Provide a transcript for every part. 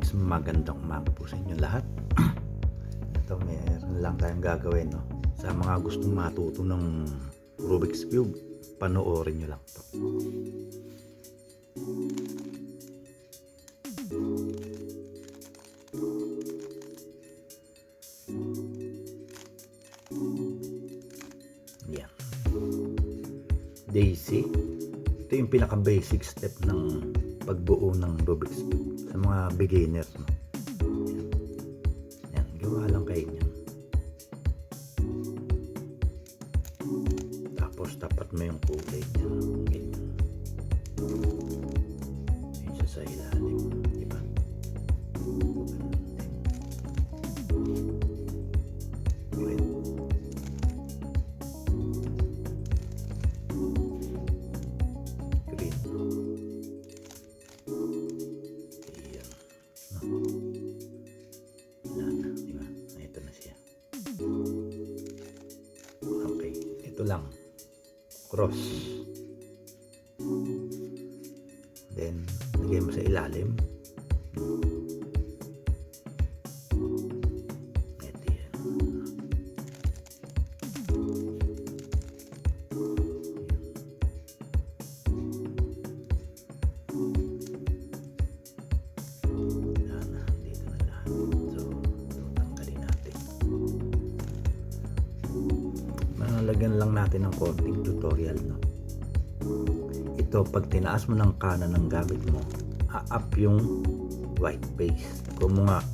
Rubik's, magandang umaga po sa inyo lahat. Ito, meron lang tayong gagawin, no? Sa mga gustong matuto ng Rubik's Cube, panoorin nyo lang to. Yan. Daisy. Ito yung pinaka-basic step ng pagbuo ng Rubik's Cube sa mga beginners, no? Yan, gawa lang kayo niyan. Tapos tapat mo yung kulay niya, ganyan. Ayun siya sa ilalim, diba? Green. Green. Ayan. No? Wala na, diba? Ito na siya. Okay, ito lang. Cross. Then, lagay mo sa ilalim. Ito yan. Yan na, dito na lahat. So, tanggalin natin. Malagyan lang natin ng konting tutorial, no? Ito, pag tinaas mo ng kanan ng gamit mo, up yung white base. Kung mga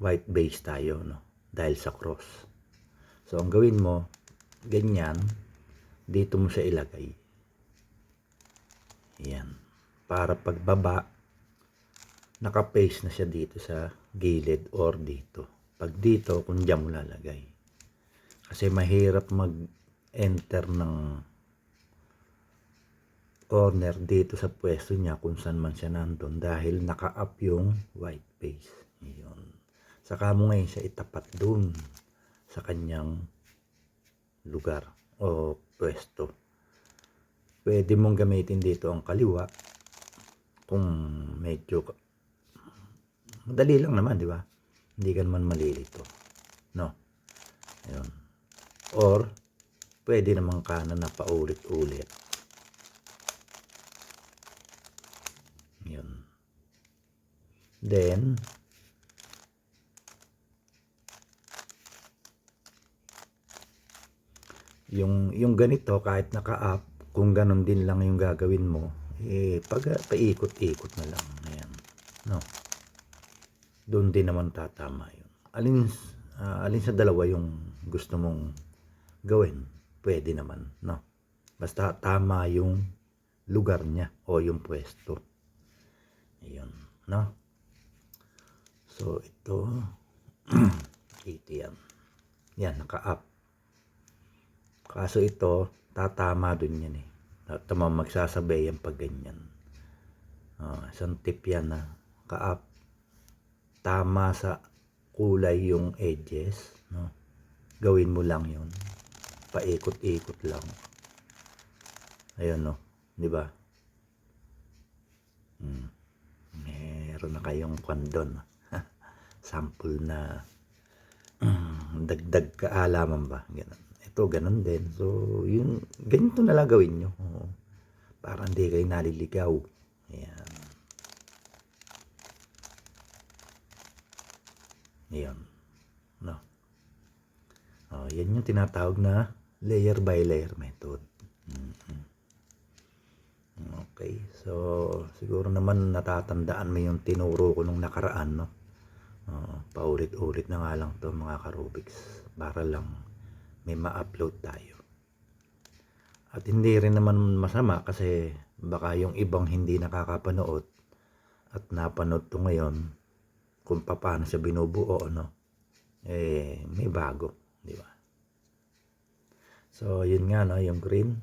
white base tayo, no? Dahil sa cross. So, ang gawin mo, ganyan, dito mo siya ilagay. Yan. Para pagbaba, naka-paste na siya dito sa gilid or dito. Pag dito, kung dyan mo lalagay. Kasi mahirap mag-enter ng corner dito sa pwesto niya kung saan man siya nandun dahil naka-up yung white base. Yun. Saka mo ngayon siya itapat dun sa kanyang lugar o pwesto. Pwede mong gamitin dito ang kaliwa kung medyo madali lang naman, di ba? Hindi ka naman malilito. No? Ayun. Or pwede namang kanan na paulit-ulit. Yun. Then, yung ganito, kahit naka-up, kung ganun din lang yung gagawin mo, paikot-ikot na lang. Ayan. No? Doon din naman tatama yun. Alin sa dalawa yung gusto mong gawin, pwede naman, no? Basta tama yung lugar niya o yung pwesto. Ayun, no? So, ito, ito yan. Yan, naka-up. Kaso ito, tatama dun yan eh. Tama, magsasabay yan pag ganyan. Isang tip yan na ka-up. Tama sa kulay yung edges, no? Gawin mo lang yun. Paikot-ikot lang. Ayun, no? Di ba? Meron na kayong kwandon. Sample na dagdag kaalaman ba? Ganun. Ito, ganun din. So, yun, ganito na lang gawin nyo. Para hindi kayo naliligaw. Ayan. Ayan. No? Yan yung tinatawag na layer by layer method. Okay. So, siguro naman natatandaan mo yung tinuro ko nung nakaraan, no? Paulit-ulit na nga lang to mga ka-Rubiks. Para lang may ma-upload tayo. At hindi rin naman masama kasi baka yung ibang hindi nakakapanood at napanood to ngayon kung paano siya binubuo, no? May bago, di ba? So, yun nga, no? Yung green,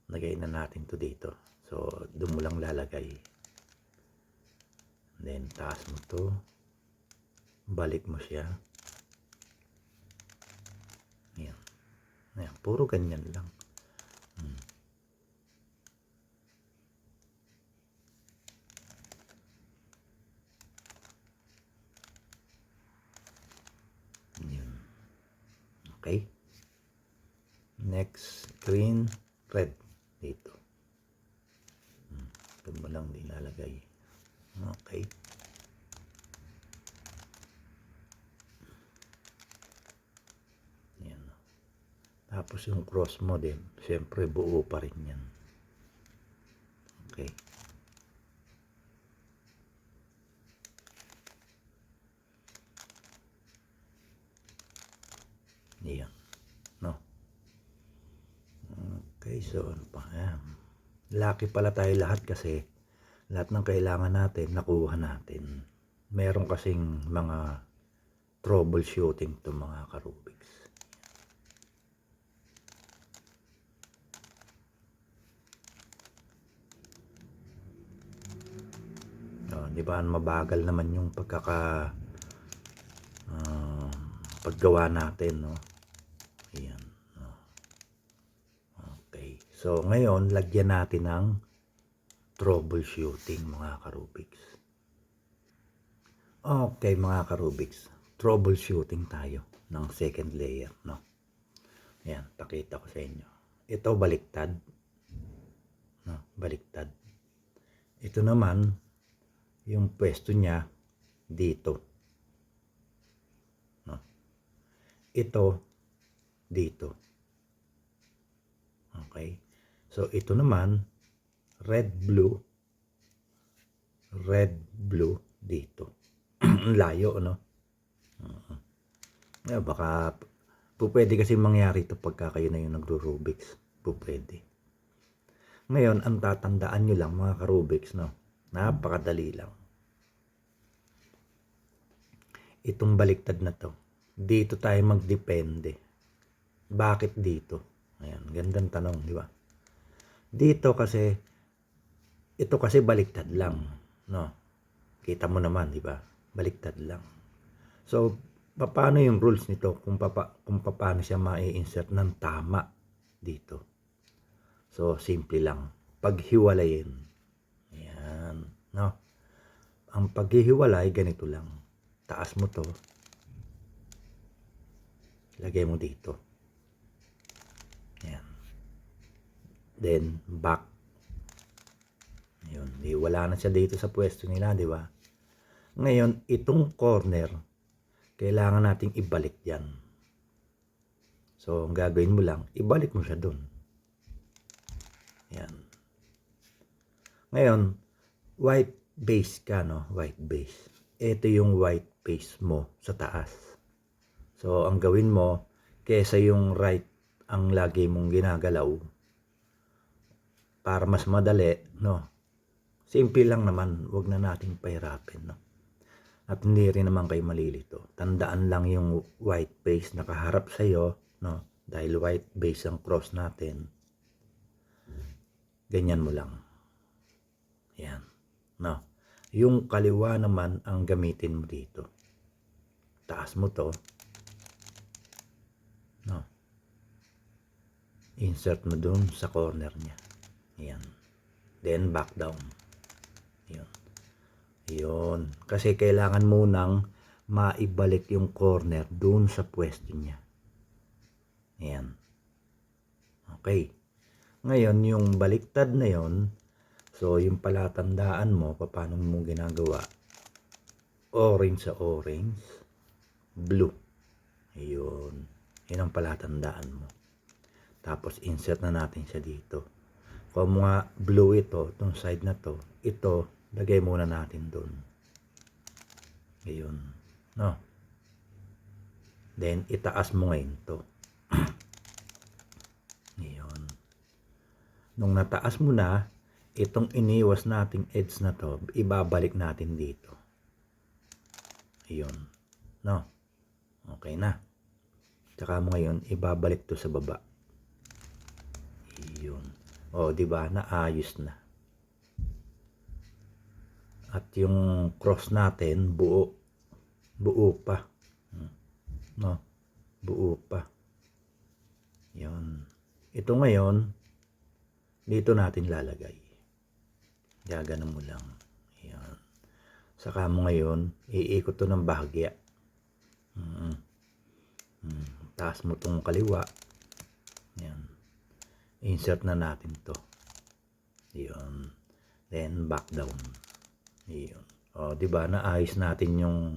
lagay na natin to dito. So, doon mo lang lalagay. Then, taas mo to. Balik mo siya. Ayan. Ayan, puro ganyan lang. Okay? Next, green, red. Dito. Ito mo lang nilalagay. Okay. Yan. Tapos yung cross mo din, siyempre buo pa rin yan. Okay. Yan. No? Okay, so ano pa? Lucky pala tayo lahat kasi lahat ng kailangan natin, nakuha natin. Meron kasing mga troubleshooting to mga ka-Rubiks. Di ba mabagal naman yung paggawa natin, no? Ayan. Okay. So, ngayon, lagyan natin ng troubleshooting, mga ka-Rubiks. Okay, mga ka-Rubiks. Troubleshooting tayo ng second layer, no? Ayan, pakita ko sa inyo. Ito, baliktad. No, baliktad. Ito naman, yung pwesto niya dito. No? Ito dito. Okay? So ito naman red blue dito. Layo, no? Baka pwede kasi mangyari ito pagka kayo na yung nagro-Rubiks. Pwede. Ngayon, ang tatandaan nyo lang mga ka-Rubiks, no? Napakadali lang. Itong baliktad na to, dito tayo magdepende. Bakit dito? Ayan, gandang tanong, di ba? Dito kasi, ito kasi baliktad lang, no? Kita mo naman, di ba? Baliktad lang. So, paano yung rules nito kung paano siya mai-insert ng tama dito? So, simple lang. Paghiwalayin. Ayan, no? Ang paghihiwalay, ganito lang. Taas mo to. Lagay mo dito. Ayan. Then, back. Ayun. Wala na siya dito sa pwesto nila, di ba? Ngayon, itong corner, kailangan nating ibalik yan. So, ang gagawin mo lang, ibalik mo siya dun. Ayan. Ngayon, white base ka, no? White base. Ito yung white base mo sa taas. So, ang gawin mo, kesa yung right ang lagi mong ginagalaw, para mas madali, no? Simple lang naman, wag na nating pahirapin, no? At hindi rin naman kayo malilito. Tandaan lang yung white base nakaharap sa'yo, no? Dahil white base ang cross natin. Ganyan mo lang. Yan. No? Yung kaliwa naman ang gamitin mo dito. Taas mo to. No? Insert mo dun sa corner niya. Yan. Then back down. Yun. Yun. Kasi kailangan munang maibalik yung corner dun sa pwesto niya. Yan. Okay. Ngayon, yung baliktad na yon, so yung palatandaan mo, paano mo ginagawa? Orange sa orange, blue. Ayun. Yun ang palatandaan mo. Tapos insert na natin siya dito. Kung mga blue ito, itong side na to, ito, lagay muna natin doon. Ayun. No? Then, itaas mo ngayon to. Ayun. Nung nataas mo na, itong iniwas nating edge na to, ibabalik natin dito. Ayun. No? Okay na. Tsaka mo ngayon, ibabalik to sa baba. Ayun. O, diba? Naayos na. At yung cross natin, buo. Buo pa. No? Buo pa. Yun. Ito ngayon, dito natin lalagay. Gaganon mo lang. Yan. Saka mo ngayon, iikot to ng bahagya. itaas mo tong kaliwa. Yan. Insert na natin to. Yun. Then back down. Yun. O, di ba, naayos natin yung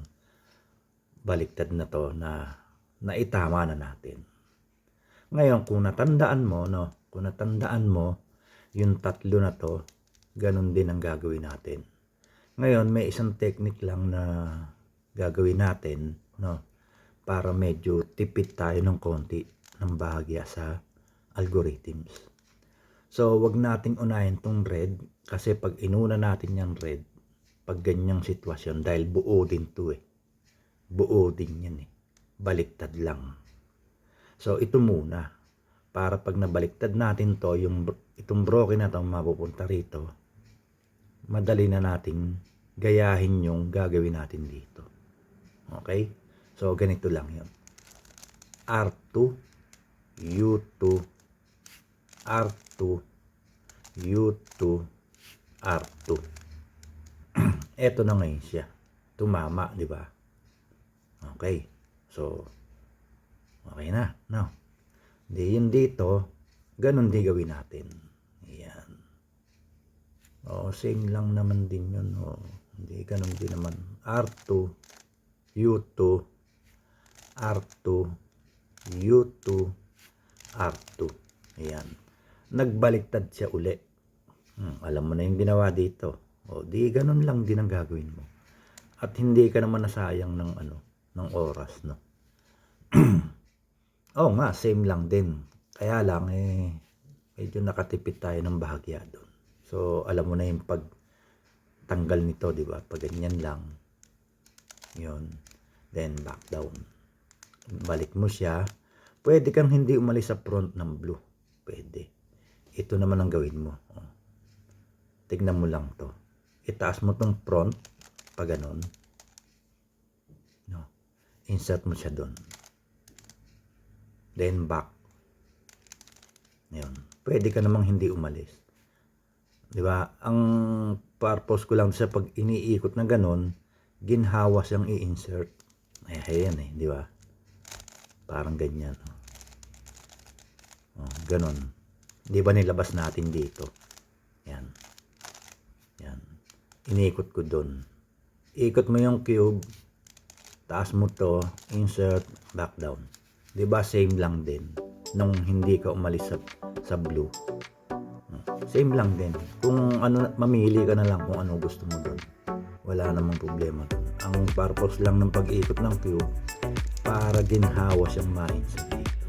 baliktad na to na naitama na natin. Ngayon, kung natandaan mo, no, kung natandaan mo yung tatlo na to, ganun din ang gagawin natin. Ngayon, may isang technique lang na gagawin natin, no, para medyo tipid tayo ng konti ng bahagya sa algorithms. So, wag nating unahin tong red kasi pag inuna natin yung red, pag ganyang sitwasyon, dahil buo din to eh. Buo din yan eh. Baliktad lang. So, ito muna. Para pag nabaliktad natin to, itong broken na to mapupunta rito, madali na nating gayahin yung gagawin natin dito. Okay? So, ganito lang yun. R2, U2, R2, U2, R2. Eto na ngayon siya. Tumama, di ba? Okay. So, okay na. No? Di yun dito, ganun din gawin natin. Ayan. O, same lang naman din yun. O, hindi, ganun din naman. R2, U2, R2, U2, R2. Ayan. Nagbaliktad siya uli. Alam mo na yung ginawa dito. O, di ganun lang din ang gagawin mo. At hindi ka naman nasayang ng ng oras, no. Oh, nga same lang din. Kaya lang medyo nakatipid tayo ng bahagya doon. So, alam mo na yung pagtanggal nito, di ba? Pag ganyan lang. 'Yon. Then back down. Balik mo siya. Pwede kang hindi umalis sa front ng blue. Pwede. Ito naman ang gawin mo. Oh. Tignan mo lang 'to. Itaas mo tong front pag ganun. No. Insert mo siya doon. Then back. Ngayon, pwede ka namang hindi umalis. 'Di ba? Ang purpose ko lang sa pag iniikot na ganun, ginhawa siyang i-insert. Ayan eh, 'di ba? Parang ganyan. Oh, ganun. 'Di ba nilabas natin dito? Yan. Yan. Iniikot ko doon. Ikot mo yung cube, taas mo to, insert, back down. 'Di ba same lang din nung hindi ka umalis sa blue. Same lang din. Kung mamili ka na lang kung ano gusto mo doon. Wala namang problema doon. Ang purpose lang ng pag-ikot ng cube para ginhawa siyang ma-insert dito.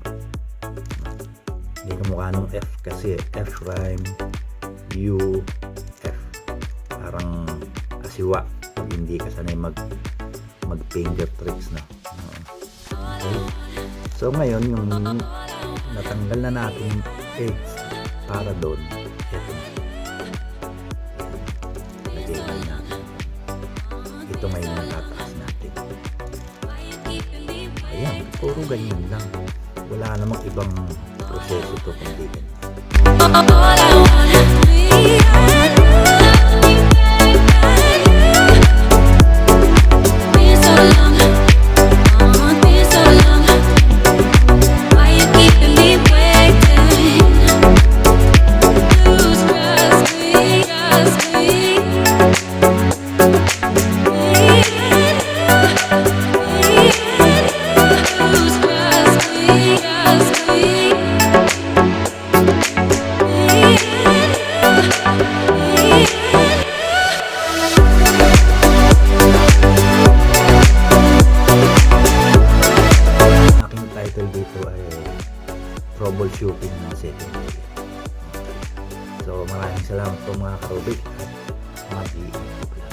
Hindi ka mukha ng F kasi F rhyme, U, F. Parang kasiwa pag hindi ka sanay mag finger tricks na. Okay? So ngayon yung natanggal na natin yung eggs para doon. Ito na. Lagay na natin. Ito ngayon yung tataas natin. Ayan, puro ganyan lang. Wala namang ibang proseso to kundi ganyan. Dito ay troubleshooting ng second gear. So maraming salamat po mga karubik at mga